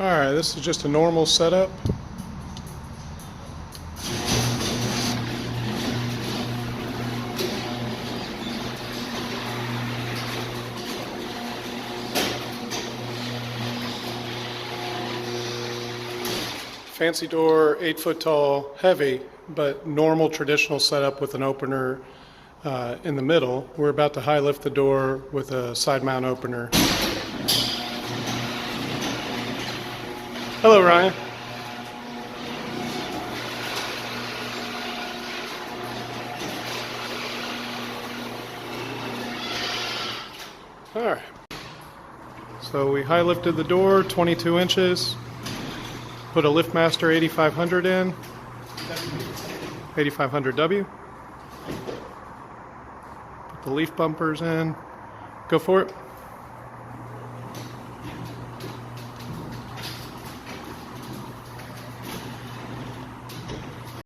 Alright, this is just a normal setup. Fancy door, 8 foot tall, heavy, but normal traditional setup with an opener in the middle. We're about to high lift the door with a side mount opener. Hello, Ryan. All right. So we high lifted the door 22 inches. Put a Liftmaster 8500 in, 8500W. Put the leaf bumpers in. Go for it.